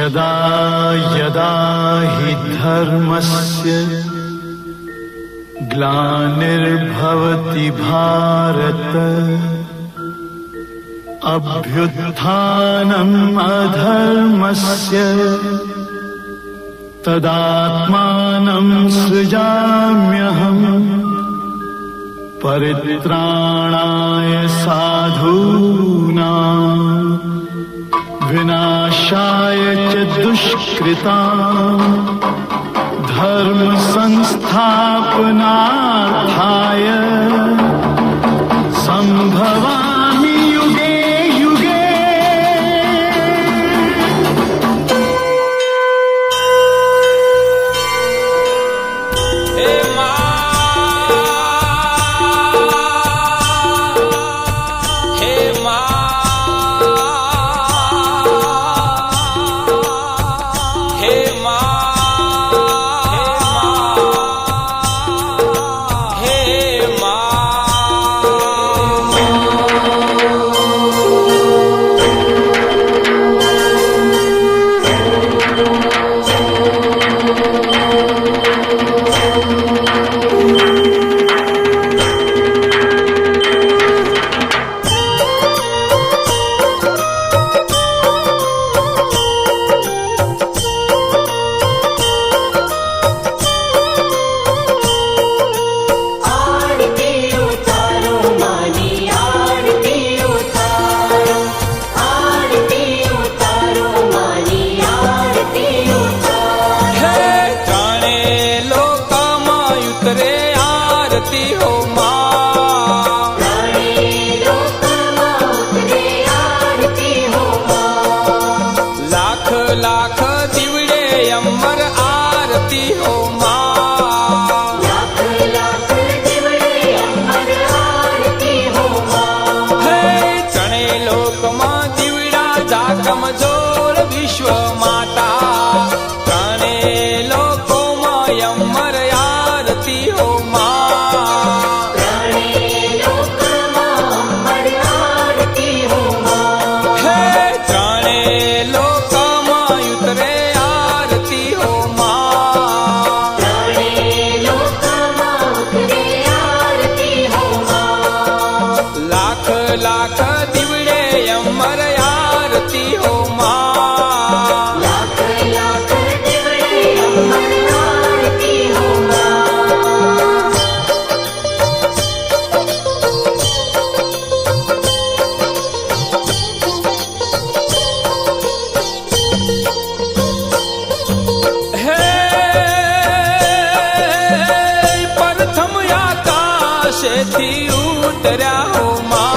यदा यदा हि धर्मस्य ग्लानिर्भवति भारत अभ्युत्थानम् अधर्मस्य तदात्मानं सृजाम्यहम् परित्राणाय साधूनां विनाशाय च दुष्कृतां धर्म संस्थापनार्थाय संभवामि युगे युगे। लाख दिवड़े अमर आरती हो माँ, लाख लाख दिवड़े अमर आरती हो माँ। हे चणे लोक माँ दिवड़ा जाकम जोर विश्व माता, चणे लोको माँ अमर आरती हो माँ, चणे लोक माँ अमर आरती हो माँ। हे चणे लोक उतरे आरती हो माँ, चणे लोक माँ उतरे आरती हो माँ। लाख लाख दिवड़े अमर आरती हो माँ, लाख लाख दिवड़े अमर आरती हो माँ। प्रथम आकाशेथी उतर्या हो माँ,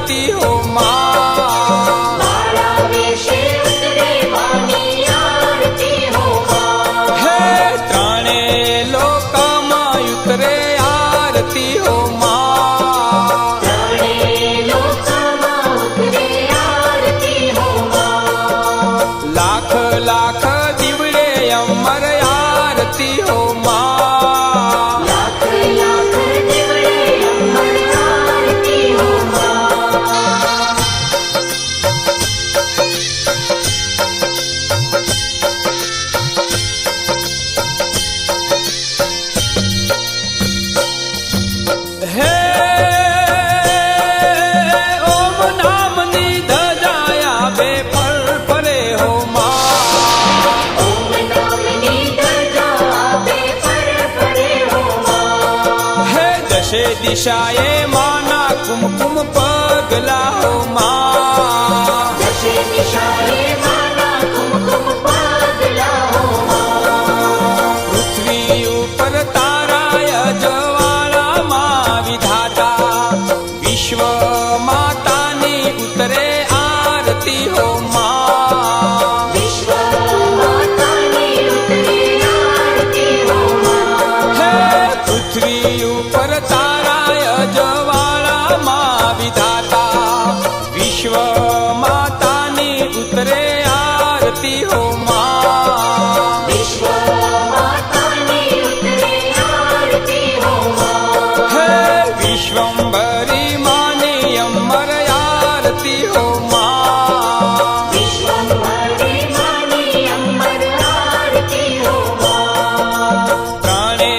આરતી હો માં કાળા વેશે ઉતરે વાની આરતી હો માં હે ત્રણે લોકમાં ઉતરે આરતી હો માં ત્રણે લોકમાં ઉતરે આરતી હો માં લાખ લાખ દીવડે અમર આરતી હો માં લાખ લાખ દીવડે અમર આરતી હો માં હે ઓમ નામની ધજાયા બે પર પરે હો માં ઓમ નામની ધજા બે પર પરે હો માં હે દશે દિશાએ માના કુમકુમ પગલા હો માં દશે દિશાએ માના કુમકુમ પગલા હો માં પૃથ્વી ઉપર તારાય જવાળામાં વિધાતા વિશ્વ માતાની ઉતરે આરતી હો માં વિશ્વ માતાની ઉતરે આરતી હો માં હે પૃથ્વી ઉપર તારાય જવાળામાં વિધાતા વિશ્વ માતાની ઉતરે આરતી હો માં વિશ્વ માતાની ઉતરે આરતી હો માં હે વિશ્વંભરી માની અમર આરતી હો માં વિશ્વંભરી માની અમર આરતી હો માં ત્રણે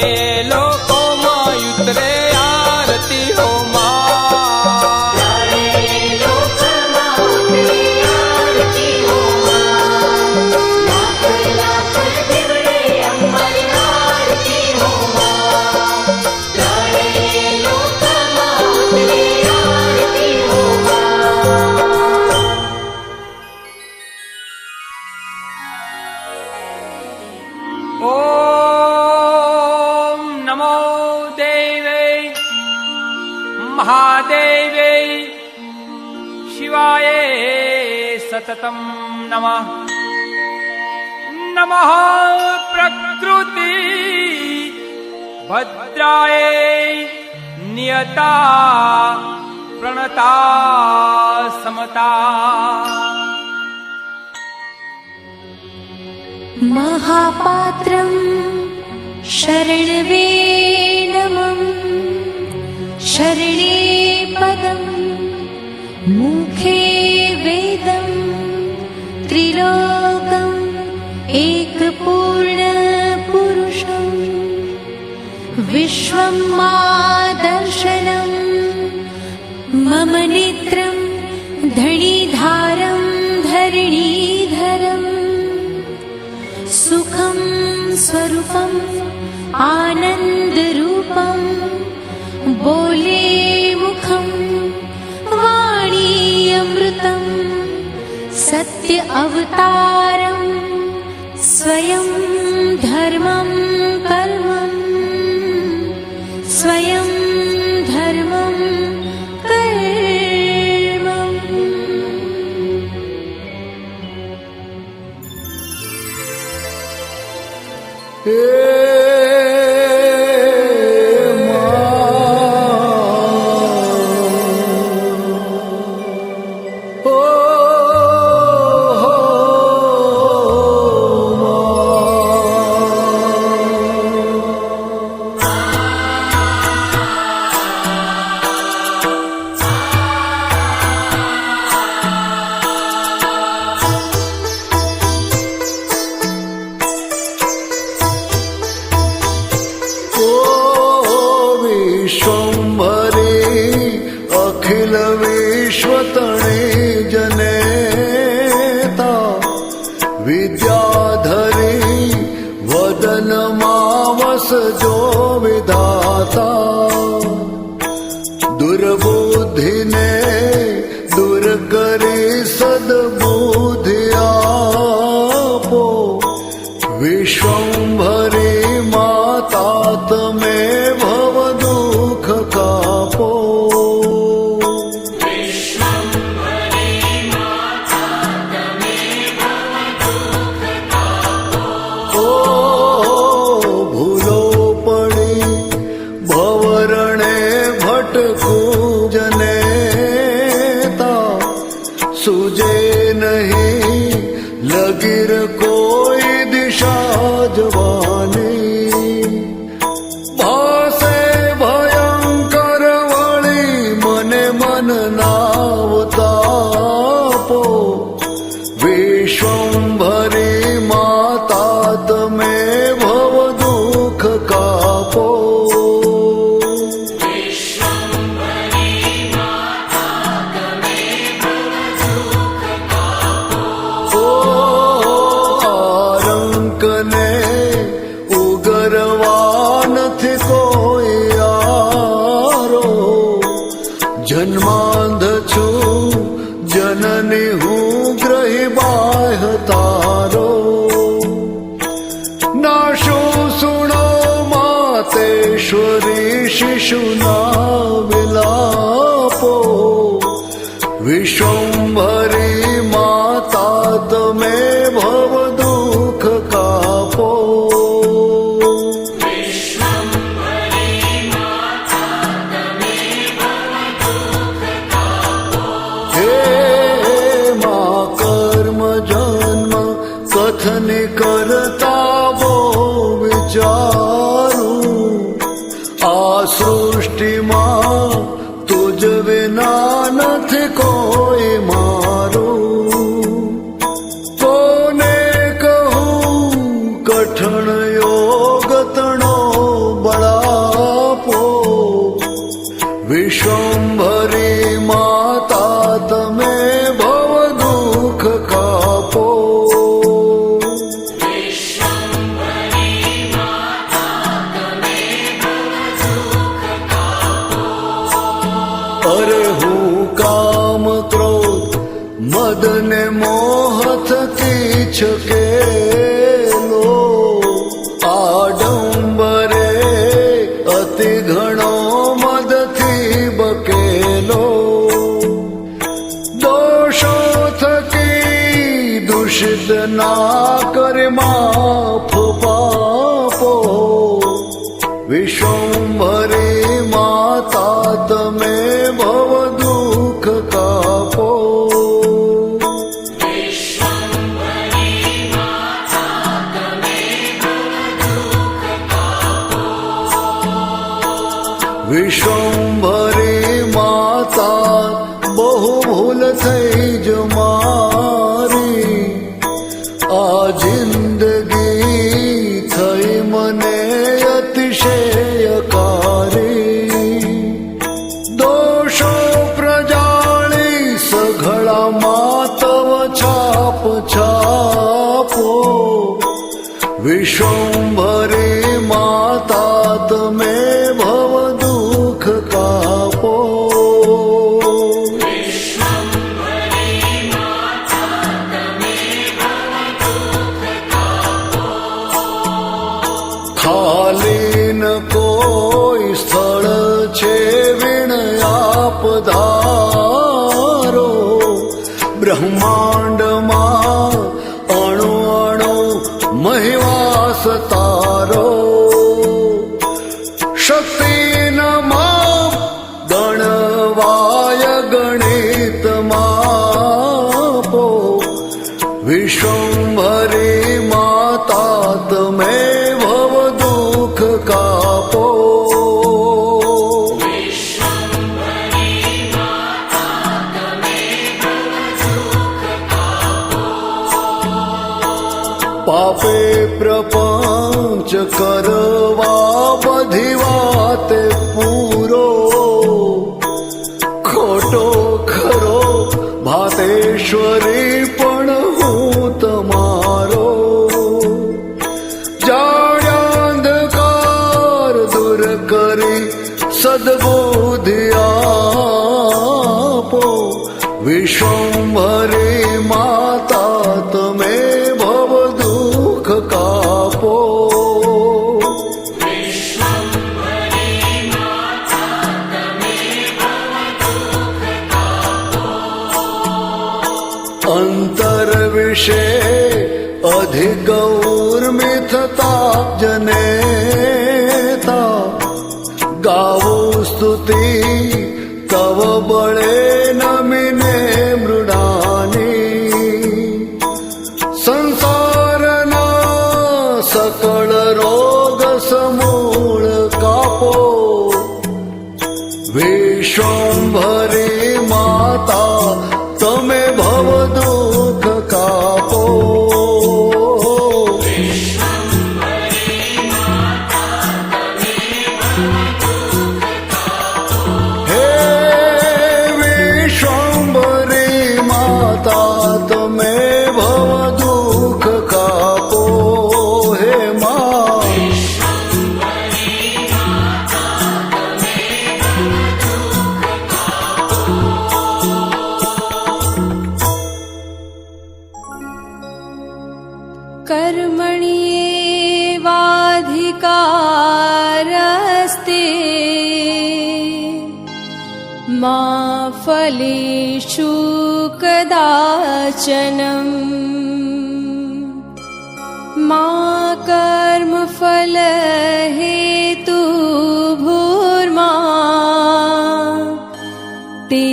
લોકોમાં ઉતરે આરતી હો માં ત્રણે લોકમાં ઉતરે આરતી હો માં લાખ લાખ દીવડે અમર આરતી હો માં ત્રણે લોકમાં ઉતરે આરતી હો માં ઓમ નમો દેવે મહાદેવે શિવાય સતતમ નમઃ નમઃ પ્રકૃતિ ભદ્રાય નિયતા પ્રણતા સમતા महापात्रं शरणवेनमं शरणे पदं मुखे वेदं त्रिलोकम् एकपूर्णपुरुषं विश्वं मादर्शनं मम नेत्रं धणिधारं धरणीधरम् सुखं स्वरूपम् आनन्दरूपं बोले मुखं वाणी अमृतं सत्य अवतारं स्वयं धर्मं कर्मं स्वयं धर्मं कर्मम् विश्वतणे जनेता विद्याधरी वदनमावसजो विधाता दुर्बुद्धिने दूर करे सद्बुद्धि आपो विश्वंभरी माता तमे भव दुख कापो विश्व भटकूं जनेता सूझे नहीं लगीर कोई दिशा जवानी भासे भयंकर वળી મને મન નાવતાપો વિશ્વંભરી માતા તમે ભવ દુઃખ કાપો આરંકને ઉગરવા નથી કોઈ યારો જન્માંધ છું જનની હું ગ્રહી બાહ્ય તારો નાશો સુણો માતેશ્વરી શિશુના વિલાપો વિશ્વંભરી માતા તમે ભવ દુઃખ કાપો હે મા કર્મ જન્મ કથની કરતા બહુ વિચારું આ સૃષ્ટિમાં તુજ વિના નથી કોઈ મારું કોને કહું કઠણ યોગ તણો બળાપો વિશ્વંભરી માતા તમે ભવ દુઃખ કાપો અરે હું કામ ક્રોધ મદ ને મોહ થકી છકેલો આડંબરે અતિ ઘણો મદથી બકેલો દોષો થકી દૂષિત ના કરે માફ પાપો વિશ્વંભરી માતા તમે ભવ દુઃખ કાપો વિશ્વંભરી માતા બહુ ભૂલ થઈ જ મારી આ જિંદગી થઈ મને અતિશયકારી દોષો પ્રજાળી સઘળામાં તવ છાપ છાપો વિશ્વંભરી માતા તમે ભવ દુઃખ કાપો ખાલી ન કોઈ સ્થળ છે વિણ્યા પધારો બ્રહ્માંડમાં અણુ અણુ મહિવાસ તારો શક્તિ નમા ગણવાય ગણિત માપો વિશ્વંભરી માતા તમે ભવ દુઃખ કાપો પાપે પ્રપંચ કરવા બધી વાતે પૂરો ખોટો ખરો ભાતેશ્વરી પણ હું તમારો જાણ્યાંધકાર દૂર કરી સદબુદ્ધિ આપો વિશ્વંભરી માતા તમે ભવ દુઃખ કાપો અંતર વિશે અધિગૌર્મિ થતા જનેતા ગાવો સ્તુતિ તવ બળે નમિને મૃડાની સંસારના સકળ રોગ સમૂળ કાપો વિશ્વંભરી માતા તમે ભવ દુઃખ કાપો હે વિશ્વંભરી માતા તમે ભવ દુઃખ કાપો હે મા कर्मण्येवाधिकारस्ते मा फलेषु कदाचन मा कर्मफलहेतुर्भूर्मा ते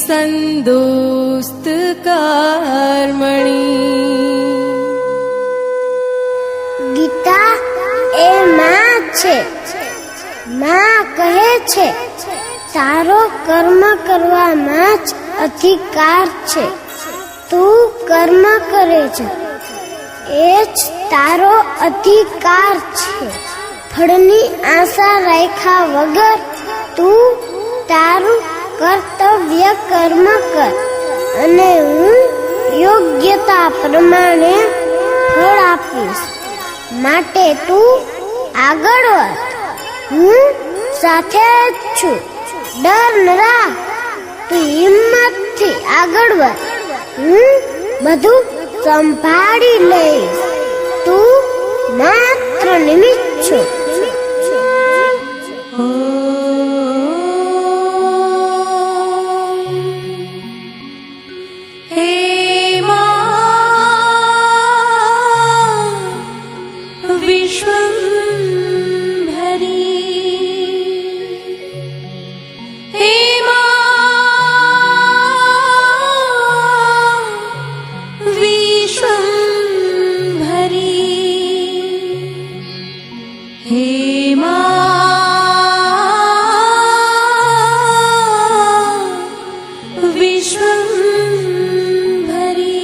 संदोस्त कर्मणि ગીતા એ માં છે. માં કહે છે તારો કર્મ કરવામાં જ અધિકાર છે. તું કર્મ કરે છે એ જ તારો અધિકાર છે. ફળની આશા રાખ્યા વગર તું તારું કર્તવ્ય કર્મ કર અને હું યોગ્યતા પ્રમાણે ફળ આપીશ. માટે તું આગળ વધ. હું સાથે જ છું. ડર ન રાખ. તું હિંમતથી આગળ વધ. હું બધું સંભાળી લઈશ. તું માત્ર નિમિત્ત છું. हे विश्वंभरी हे विश्वंभरी हे विश्वंभरी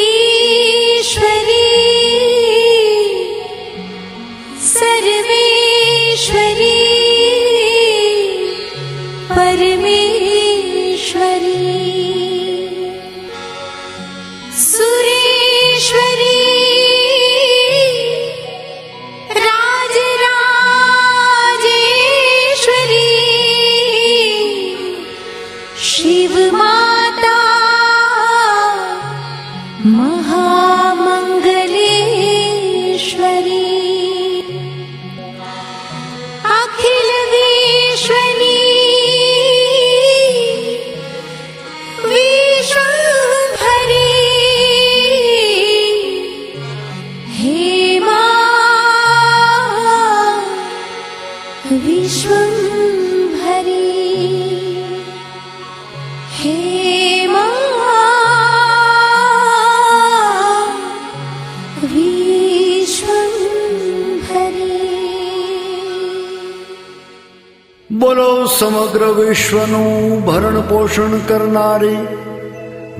ईश्वरी सर्वेश्वरी परमेश्वरी सुरेश्वरी राजराजेश्वरी शिव माता महामंगलेश्वरी अखिल विश्वनी विश्वंभरी हे मां विश्वंभरी हे मां विश्वंभरी બોલો સમગ્ર વિશ્વનું ભરણ પોષણ કરનારી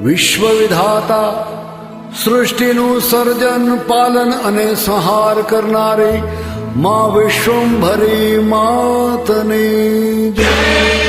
વિશ્વ વિધાતા સૃષ્ટિનું સર્જન પાલન અને સંહાર કરનારી માં વિશ્વંભરી માતની જય.